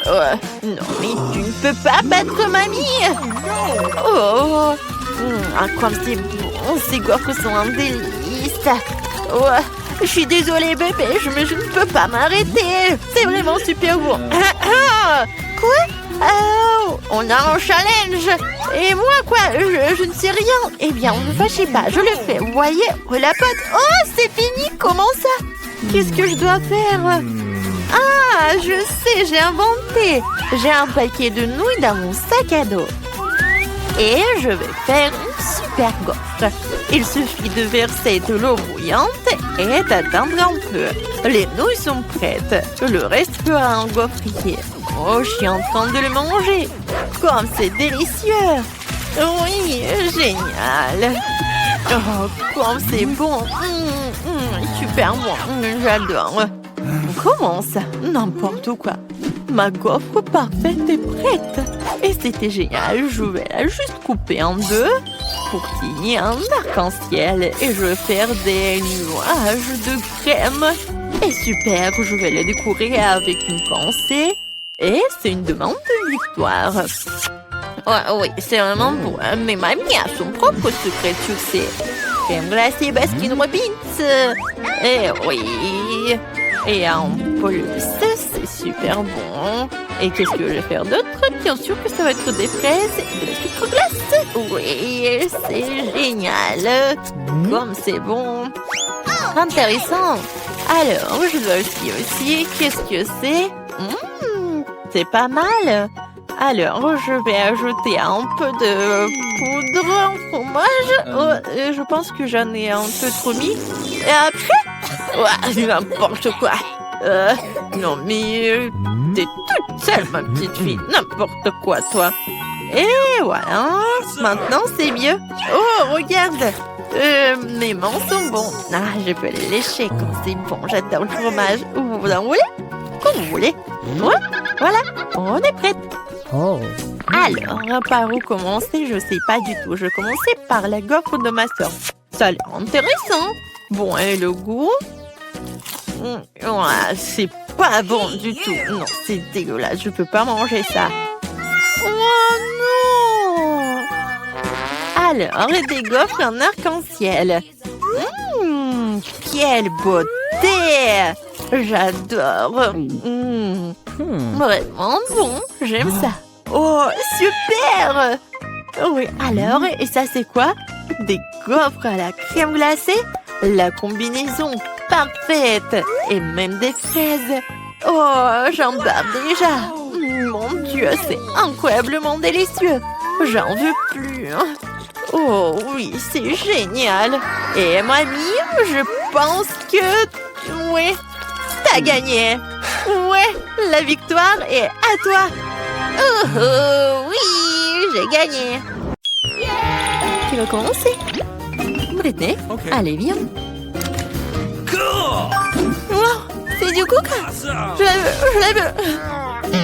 Non, mais tu ne peux pas battre mamie. Oh, comme c'est bon, ces gaufres sont un délice. Oh, je suis désolée, bébé, je ne peux pas m'arrêter. C'est vraiment super bon. Quoi? Oh, on a un challenge. Et moi, quoi? Je ne sais rien. Eh bien, ne vous fâchez pas, je le fais. Vous voyez, la pâte. Oh, c'est fini. Comment ça? Qu'est-ce que je dois faire? Ah, je sais, j'ai inventé. J'ai un paquet de nouilles dans mon sac à dos. Et je vais faire une super gaufre. Il suffit de verser de l'eau bouillante et d'attendre un peu. Les nouilles sont prêtes. Le reste fera un gaufrier. Oh, je suis en train de le manger. Comme c'est délicieux. Oui, génial. Oh, comme c'est bon. Super bon. J'adore. Comment ça? N'importe quoi. Ma gaufre parfaite est prête. Et c'était génial. Je vais la juste couper en deux pour qu'il y ait un arc-en-ciel. Et je vais faire des nuages de crème. Et super, je vais les décorer avec une pensée. Et c'est une demande de victoire. Oh, oui, c'est vraiment bon. Mais mamie a son propre secret de succès. Crème glacée Baskin Robbins. Et oui. Et en plus, c'est super bon. Et qu'est-ce que je vais faire d'autre? Bien sûr que ça va être des fraises et de la sucre glace. Oui, c'est génial. Comme c'est bon. Intéressant. Alors, je dois aussi. Qu'est-ce que c'est? C'est pas mal. Alors, je vais ajouter un peu de poudre en fromage. Je pense que j'en ai un peu trop mis. Et après, n'importe quoi. Non, mais t'es toute seule, ma petite fille. N'importe quoi, toi. Et voilà. Maintenant, c'est mieux. Oh, regarde. Mes mains sont bons. Ah, je peux les lécher quand c'est bon. J'adore le fromage. Vous en voulez? Comme vous voulez. Ouais, voilà. On est prête. Oh. Alors, par où commencer? Je sais pas du tout. Je vais commencer par la gaufre de ma soeur. Ça a l'air intéressant. Bon, et le goût? C'est pas bon du tout. Non, c'est dégueulasse. Je peux pas manger ça. Oh non! Alors, des gaufres en arc-en-ciel. Quelle beauté! J'adore. Vraiment bon. J'aime ça. Oh, super! Oui, alors, et ça c'est quoi? Des gaufres à la crème glacée? La combinaison parfaite! Et même des fraises! Oh, j'en bave déjà! Mon Dieu, c'est incroyablement délicieux! J'en veux plus! Oh oui, c'est génial! Et mamie, je pense que... Oui, t'as gagné! Ouais, la victoire est à toi! Oh oui, j'ai gagné! qui va commencer? Britney, Ok. allez, viens. Cool. Wow, c'est du coca. Awesome. Je la veux.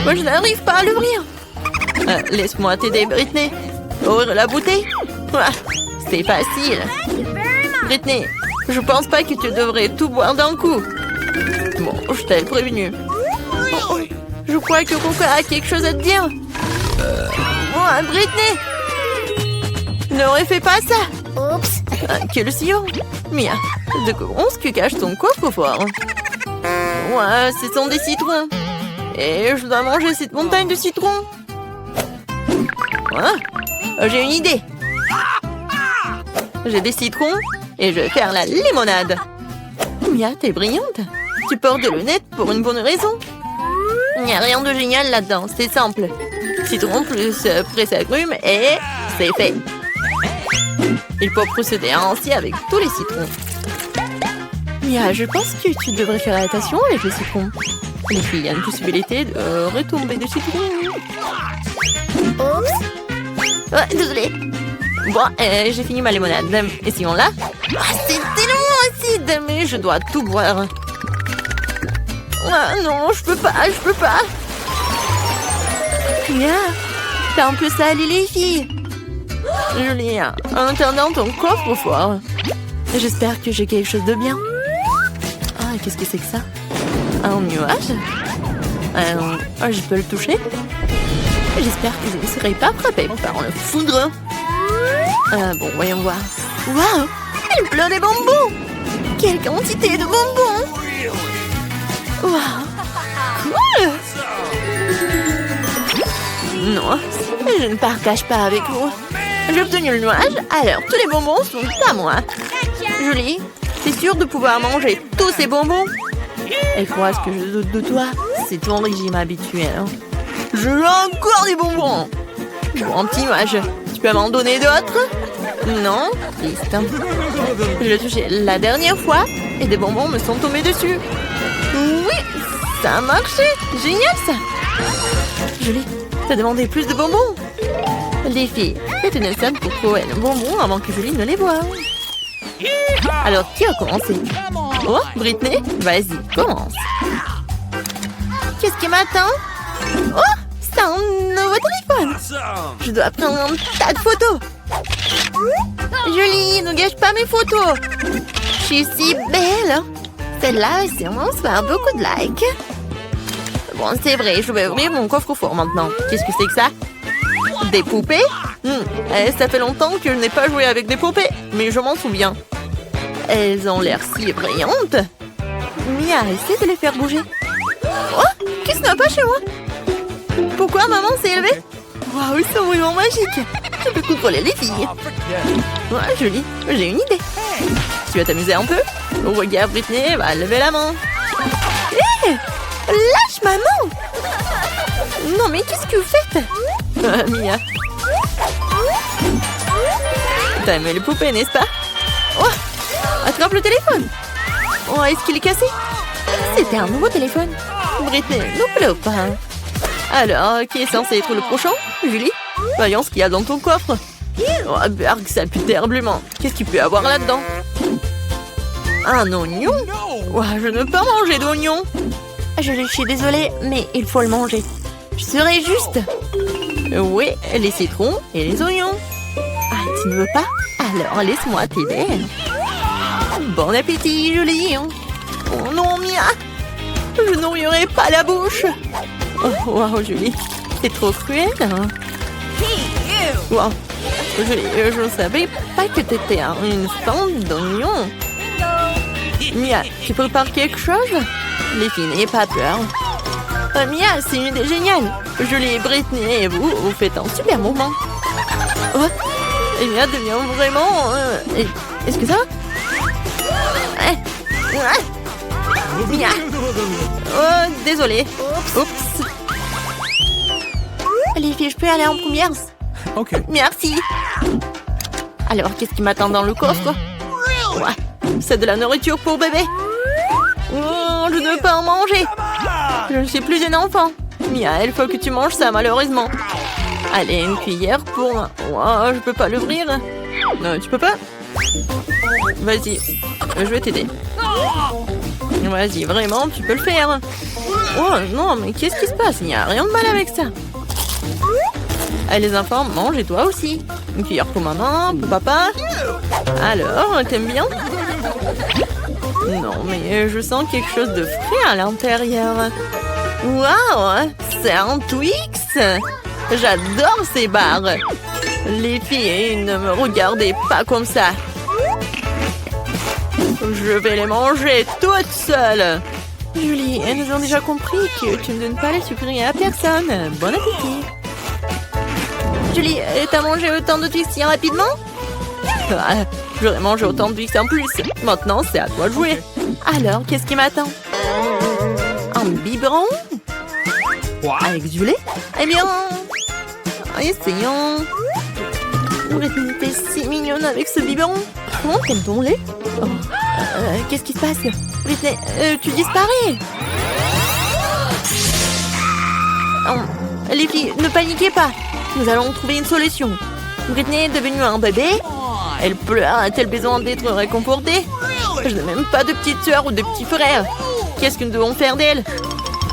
Moi, je n'arrive pas à l'ouvrir. Laisse-moi t'aider, Britney. Ouvrir la bouteille. Ah, c'est facile. Britney, je pense pas que tu devrais tout boire d'un coup. Bon, je t'avais prévenu. Oh, oh, je crois que Coca a quelque chose à te dire. Oh, Britney! Ne refais pas ça! Oups. Quel sillon! Mia, de quoi est-ce que cache ton coffre-fort? Ouais, ce sont des citrons. Et je dois manger cette montagne de citrons. J'ai une idée. J'ai des citrons et je vais faire la limonade. Mia, t'es brillante. Tu portes des lunettes pour une bonne raison. Il n'y a rien de génial là-dedans, c'est simple. Citron plus presse agrumes et c'est fait. Il faut procéder ainsi avec tous les citrons. Mia, je pense que tu devrais faire attention avec les citrons. Les filles, il y a une possibilité de retomber des citrons. Oups. Ouais, désolée. Bon, j'ai fini ma limonade. Essayons-la. Ah, c'est tellement acide, mais je dois tout boire. Ah non, je peux pas. Mia, t'as un peu salé les filles. Julien, en attendant ton coffre-fort. J'espère que j'ai quelque chose de bien. Ah, qu'est-ce que c'est que ça? Un nuage? Je peux le toucher? J'espère que je ne serai pas frappée par le foudre. Bon, voyons voir. Waouh! Il pleut des bonbons! Quelle quantité de bonbons! Waouh! Cool! Non, je ne partage pas avec vous. J'ai obtenu le nuage, alors tous les bonbons sont à moi. Julie, t'es sûre de pouvoir manger tous ces bonbons? Et quoi, ce que je doute de toi, c'est ton régime habituel. Hein. Je veux encore des bonbons! Bon, un petit nuage. Tu peux m'en donner d'autres? Non? Triste. Je l'ai touché la dernière fois et des bonbons me sont tombés dessus. Oui, ça a marché. Génial, ça. Julie, t'as demandé plus de bonbons? Les filles, faites une scène pour trouver un bonbon avant que Julie ne les voie. Alors, qui a commencé? Oh, Britney, vas-y, commence. Qu'est-ce qui m'attend? Oh, c'est un nouveau téléphone. Awesome. Je dois prendre un tas de photos. Julie, ne gâche pas mes photos. Je suis si belle. Celle-là va sûrement se faire beaucoup de likes. Bon, c'est vrai, je vais ouvrir mon coffre-fort maintenant. Qu'est-ce que c'est que ça? Des poupées? Ça fait longtemps que je n'ai pas joué avec des poupées, mais je m'en souviens. Elles ont l'air si brillantes. Mia, essaie de les faire bouger. Oh, qu'est-ce qui n'a pas chez moi? Pourquoi maman s'est élevée? Waouh, ils sont vraiment magiques. Je peux contrôler les filles. Oh, forget. Ouais, Julie, j'ai une idée. Tu vas t'amuser un peu? Oh, regarde, Britney va lever la main. Hé, lâche maman! Non, mais qu'est-ce que vous faites? Mia. T'as aimé les poupées, n'est-ce pas? Oh, attrape le téléphone. Oh, est-ce qu'il est cassé? C'était un nouveau téléphone. Britney, ne pleure pas. Alors, qui est censé être le prochain? Julie? Voyons ce qu'il y a dans ton coffre. Oh, Berg, ça pue terriblement. Qu'est-ce qu'il peut y avoir là-dedans? Un oignon? Oh, je ne peux pas manger d'oignon. Je suis désolée, mais il faut le manger. Je serai juste. Oui, les citrons et les oignons. Ah, tu ne veux pas? Alors, laisse-moi t'aider. Bon appétit, Julie. Oh non, Mia. Je n'ouvrirai pas la bouche. Oh, wow, Julie. C'est trop cruel. Hein? Wow. Julie, je ne savais pas que tu étais une fan d'oignons. Mia, tu prépares quelque chose? Les filles, n'ayez pas peur. Mia, c'est une idée géniale. Julie, Britney et vous faites un super moment. Oh, et Mia devient vraiment... Est-ce que ça va? Mia. Oh, désolée. Oups. Les filles, je peux aller en première? Ok. Merci. Alors, qu'est-ce qui m'attend dans le coffre? Ouais, c'est de la nourriture pour bébé. Oh, je ne veux pas en manger. Je ne suis plus une enfant. Mia, il faut que tu manges ça, malheureusement. Allez, une cuillère pour... Oh, je peux pas l'ouvrir. Non, tu peux pas? Vas-y, je vais t'aider. Vas-y, vraiment, tu peux le faire. Oh non, mais qu'est-ce qui se passe? Il n'y a rien de mal avec ça. Allez les enfants, mange et toi aussi. Une cuillère pour maman, pour papa. Alors, t'aimes bien? Non, mais je sens quelque chose de frais à l'intérieur. Waouh, c'est un Twix. J'adore ces barres. Les filles, ne me regardez pas comme ça. Je vais les manger toutes seules. Julie, elles nous ont déjà compris que tu ne donnes pas les sucreries à personne. Bon appétit. Julie, t'as mangé autant de Twix si rapidement? Ah, j'aurais mangé autant de Twix en plus. Maintenant, c'est à toi de jouer. Alors, qu'est-ce qui m'attend? Un biberon? Quoi? Avec du lait? Eh bien, essayons. Britney, t'es si mignonne avec ce biberon. Comment t'aimes ton lait? Oh, qu'est-ce qui se passe? Britney, tu disparais. Oh, les filles, ne paniquez pas. Nous allons trouver une solution. Britney est devenue un bébé. Elle pleure, a-t-elle besoin d'être réconfortée? Je n'ai même pas de petite sœur ou de petit frère. Qu'est-ce que nous devons faire d'elle?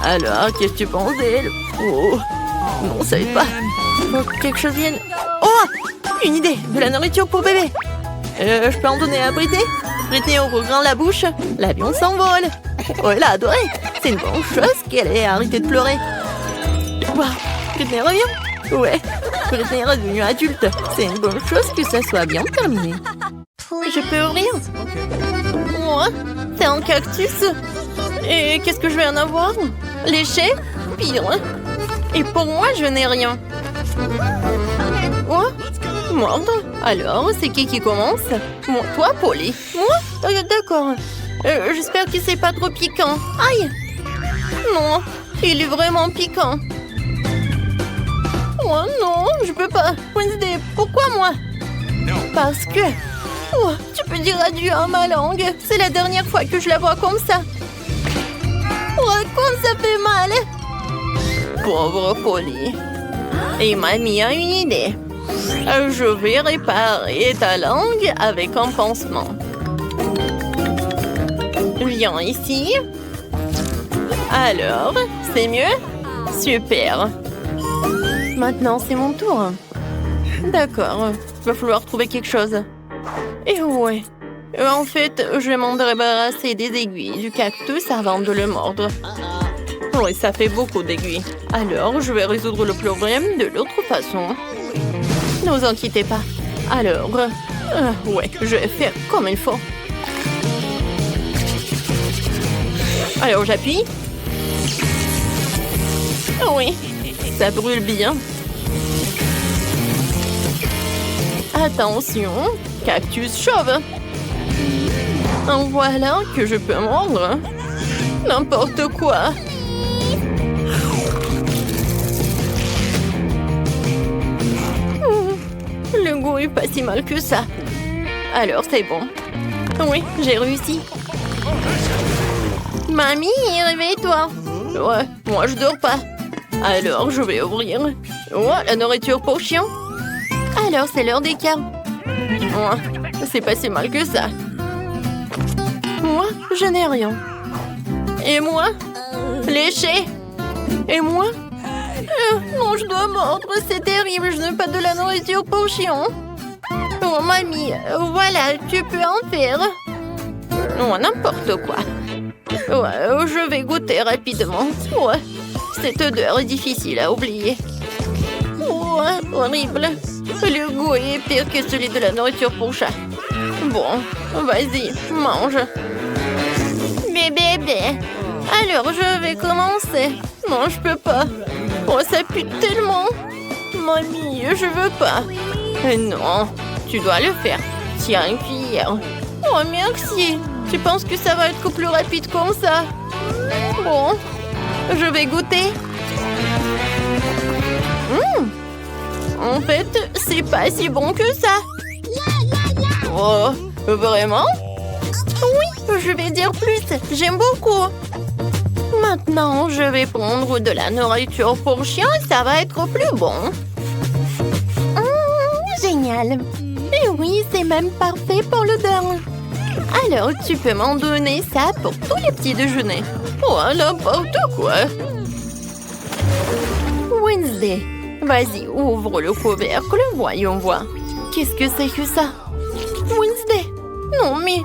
Alors, qu'est-ce que tu penses d'elle? Oh, non, ça aide pas. Faut que quelque chose vienne. Oh, une idée, de la nourriture pour bébé. Je peux en donner à Britney? Britney ouvre grand la bouche, l'avion s'envole. Oh, elle a adoré. C'est une bonne chose qu'elle ait arrêté de pleurer. Wow, Britney revient. Ouais, Britney est redevenue adulte. C'est une bonne chose que ça soit bien terminé. Je peux ouvrir? Moi, c'est un cactus. Et qu'est-ce que je vais en avoir? Léché? Pire. Et pour moi, je n'ai rien. Quoi? Mordre? Alors, c'est qui commence? Moi, toi, Polly. Moi? D'accord. J'espère que c'est pas trop piquant. Aïe! Non, il est vraiment piquant. Oh non, je peux pas. Wednesday, pourquoi moi? Parce que... Oh, tu peux dire adieu à ma langue. C'est la dernière fois que je la vois comme ça. Oh, comme ça fait mal. Pauvre Polly. Et mamie a une idée. Je vais réparer ta langue avec un pansement. Viens ici. Alors, c'est mieux? Super. Maintenant, c'est mon tour. D'accord, va falloir trouver quelque chose. Et ouais. En fait, je vais m'en débarrasser des aiguilles du cactus avant de le mordre. Oui, ça fait beaucoup d'aiguilles. Alors, je vais résoudre le problème de l'autre façon. Ne vous inquiétez pas. Alors, ouais, je vais faire comme il faut. Alors, j'appuie. Oui, ça brûle bien. Attention, cactus chauve. Voilà que je peux mordre. N'importe quoi. Le goût est pas si mal que ça. Alors, c'est bon. Oui, j'ai réussi. Mamie, réveille-toi. Ouais, moi je dors pas. Alors, je vais ouvrir. Oh, la nourriture pour chien. Alors, c'est l'heure des câlins. Ouais, c'est pas si mal que ça. Moi, je n'ai rien. Et moi? Léché. Et moi? Non, je dois mordre, c'est terrible, je n'ai pas de la nourriture pour chien. Oh, mamie, voilà, tu peux en faire. Oh, n'importe quoi. Ouais, je vais goûter rapidement. Ouais, cette odeur est difficile à oublier. Ouais, horrible. Le goût est pire que celui de la nourriture pour chat. Bon, vas-y, mange. Bébé. Alors, je vais commencer. Non, je peux pas. Oh, ça pue tellement. Mamie, je veux pas. Non, tu dois le faire. Tiens, une cuillère. Oh, merci. Tu penses que ça va être plus rapide comme ça? Bon, je vais goûter. En fait, c'est pas si bon que ça. Oh, vraiment? Oui, je vais dire plus. J'aime beaucoup. Maintenant, je vais prendre de la nourriture pour chien et ça va être plus bon. Génial. Et Oui, c'est même parfait pour l'odeur. Alors, tu peux m'en donner ça pour tous les petits déjeuners. Oh, n'importe quoi. Wednesday, vas-y, ouvre le couvercle, voyons voir. Qu'est-ce que c'est que ça? Wednesday, non mais...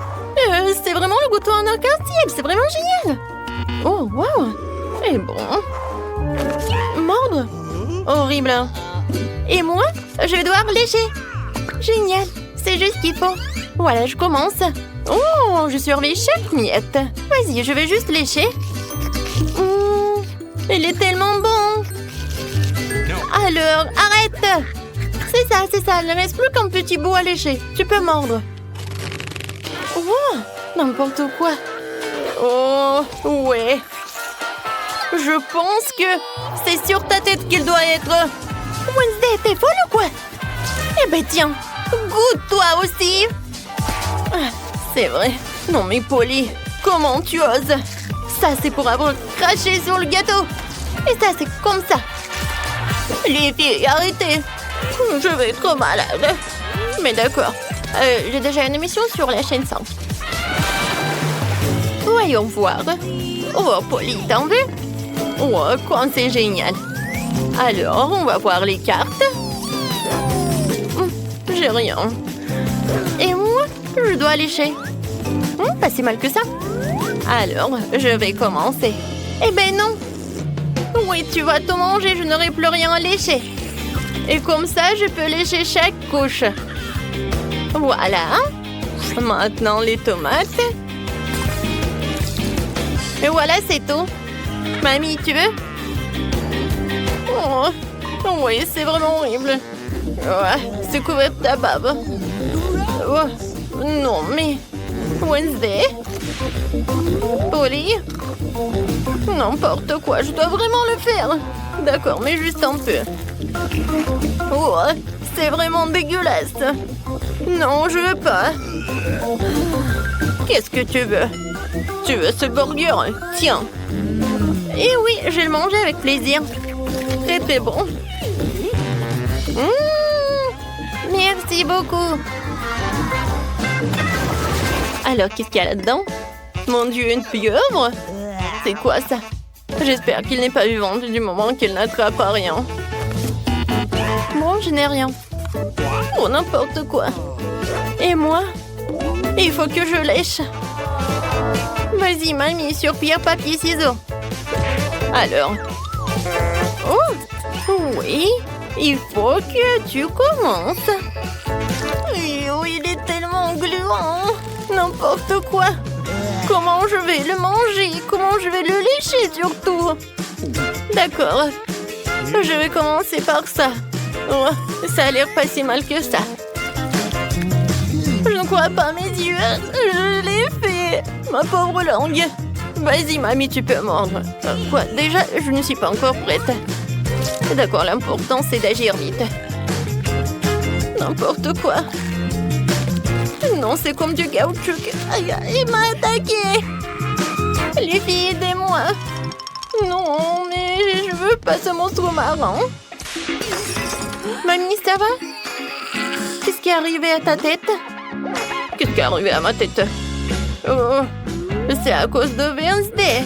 c'est vraiment le gâteau en arc-en-ciel, c'est vraiment génial. Oh, wow. Et bon... Mordre? Horrible. Et moi, je vais devoir lécher. Génial, c'est juste ce qu'il faut. Voilà, je commence. Oh, je surveille chaque miette. Vas-y, je vais juste lécher. Il est tellement bon. Alors, arrête. C'est ça, il ne reste plus qu'un petit bout à lécher. Tu peux mordre. Oh, n'importe quoi. Oh, ouais. Je pense que c'est sur ta tête qu'il doit être. Wednesday, t'es folle ou quoi? Eh ben tiens, goûte toi aussi. Ah, c'est vrai. Non mais Polly, comment tu oses? Ça c'est pour avoir craché sur le gâteau. Et ça c'est comme ça. Les filles, arrêtez. Je vais être malade. Mais d'accord. J'ai déjà une émission sur la chaîne 5. Voyons voir. Oh Polly, t'en veux? Oh, quoi, c'est génial. Alors, on va voir les cartes. J'ai rien. Et moi, je dois lécher. Pas si mal que ça. Alors, je vais commencer. Eh ben non. Oui, tu vas tout manger, je n'aurai plus rien à lécher. Et comme ça, je peux lécher chaque couche. Voilà. Maintenant, les tomates. Et voilà, c'est tout. Mamie, tu veux? Oh, oui, c'est vraiment horrible. Ouais, c'est couvert de ta bave. Oh, non, mais... Wednesday? Polly? N'importe quoi, je dois vraiment le faire. D'accord, mais juste un peu. Oh, c'est vraiment dégueulasse. Non, je veux pas. Qu'est-ce que tu veux? Tu veux ce burger? Tiens. Eh oui, je vais le manger avec plaisir. Très très bon. Merci beaucoup. Alors, qu'est-ce qu'il y a là-dedans? Mon Dieu, une pieuvre? C'est quoi ça? J'espère qu'il n'est pas vivant du moment qu'il n'attrape à rien. Bon, je n'ai rien. Oh, n'importe quoi. Et moi? Il faut que je lèche. Vas-y, mamie, sur pierre, papier, ciseaux. Alors. Oh, oui. Il faut que tu commences. Oui, il est tellement gluant. N'importe quoi. Comment je vais le manger? Comment je vais le lécher surtout? D'accord. Je vais commencer par ça. Oh, ça a l'air pas si mal que ça. Je ne crois pas mes yeux. Je l'ai fait. Ma pauvre langue. Vas-y, mamie, tu peux mordre. Quoi? Déjà, je ne suis pas encore prête. D'accord, l'important, c'est d'agir vite. N'importe quoi. Non, c'est comme du caoutchouc. Aïe, il m'a attaqué. Les filles, aidez-moi. Non, mais je veux pas ce monstre marin. Mamie, ça va? Qu'est-ce qui est arrivé à ta tête? Qu'est-ce qui est arrivé à ma tête? Oh, c'est à cause de Wednesday.